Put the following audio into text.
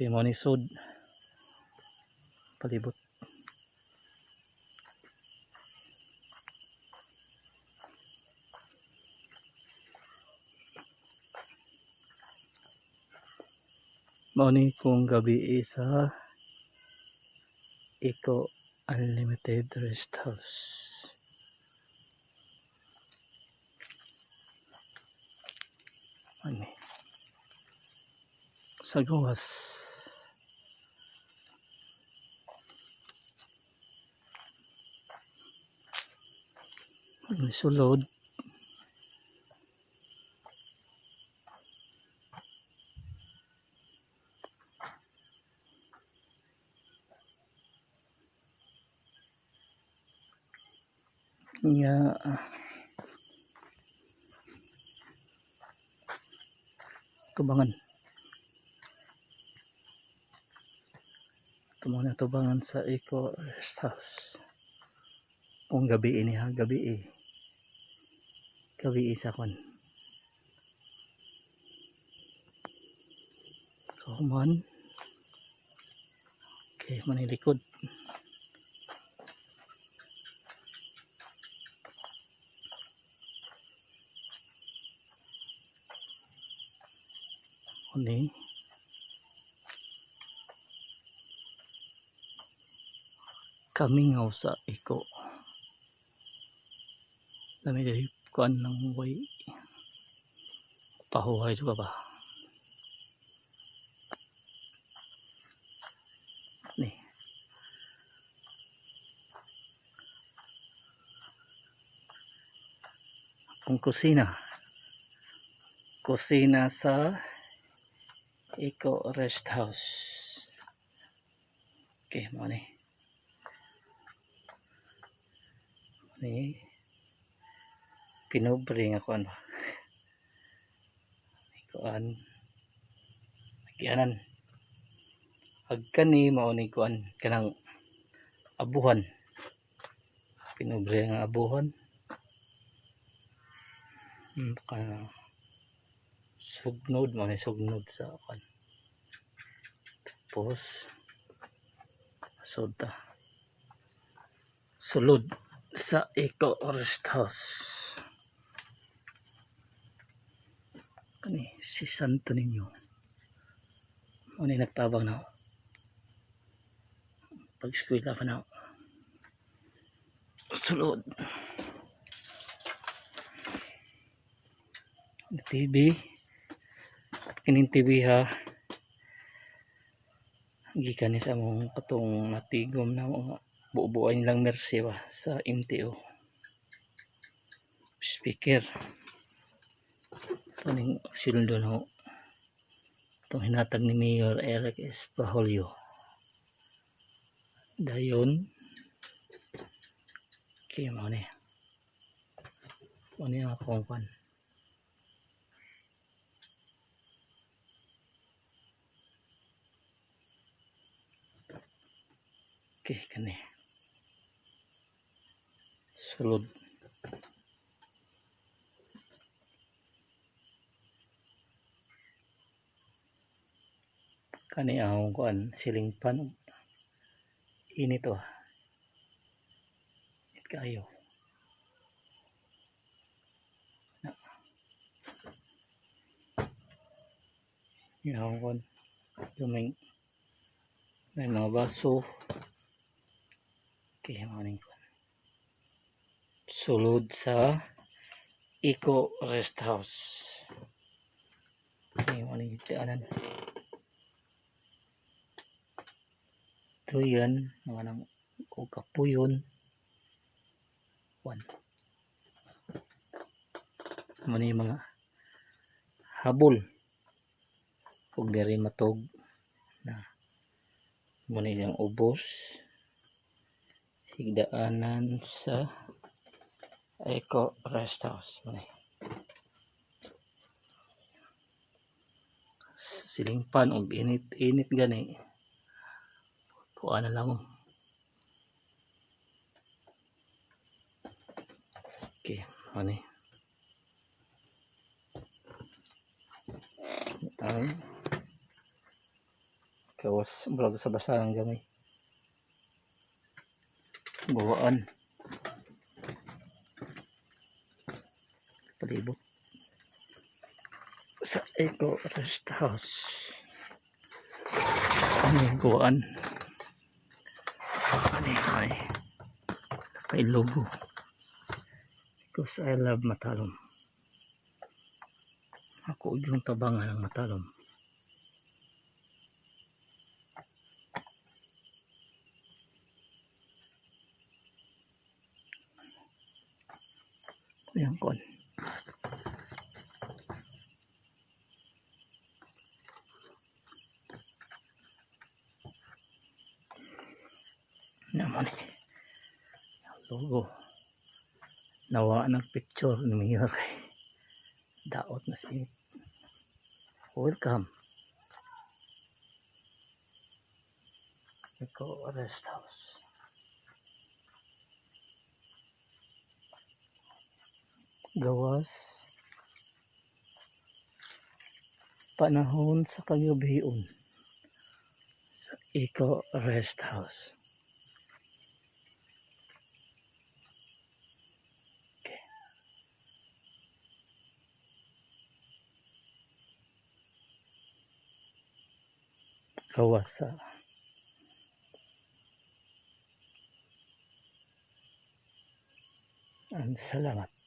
kay mo ni sud palibot. Mao ni kung gabi sa Eco Unlimited Rest House. Ani sa gawas may sulod nga tubangan tubangan sa Eco Rest House kung gabi ini ha, gabi sa kon so man okay manilikod ini kami nga sa Eco dami dari kuan ng way pahuhay juga ba nih kung kusina sa Eco Rest House. Okay mo ni pinobre nga kuan ba kuan nagyanan agkan ni mao ni kuan kanang abuhan pinobre nga abuhan sugnod mo ni sugnod sa kuan tapos soda sulod sa Eco Rest House kani si Santo Niño mo ni nagtabang na pag eskwela pa na sulod TV kining TV ha gikan ni sa mong katong natigom na mga buuan lang mercy ba sa MTO speaker kaning sildo na itong hinatag ni Mayor Eric S. Baholio dayon kaya mo ni ang akong pan okay kani sulod kani ang kuan siling pan init oh init kayo na yung kuan luming may mga baso okay maning kuan sulod sa Eco Rest House okay maning tianan yan mga nang kapuyon mani mga habol ug diri matog na muni yang ubos higdaanan sa Eco Rest House mani siling pan og init gani kuha na lang okay mani ang Kawas murag sa basahan gamay. Gawaan. Palibot. Sa Eco Rest House. Ano yung gawaan? Ano yung kay logo. Because I love matalom. Ako yung tabangan ng matalom. Ayan kon. Naman eh. Logo. Nawa ng picture ni Mayor. Daot na siya. Welcome. Eco Rest House. Gawas panahon sa kagabion sa Eco Rest House. Okay. Gawas sa salamat.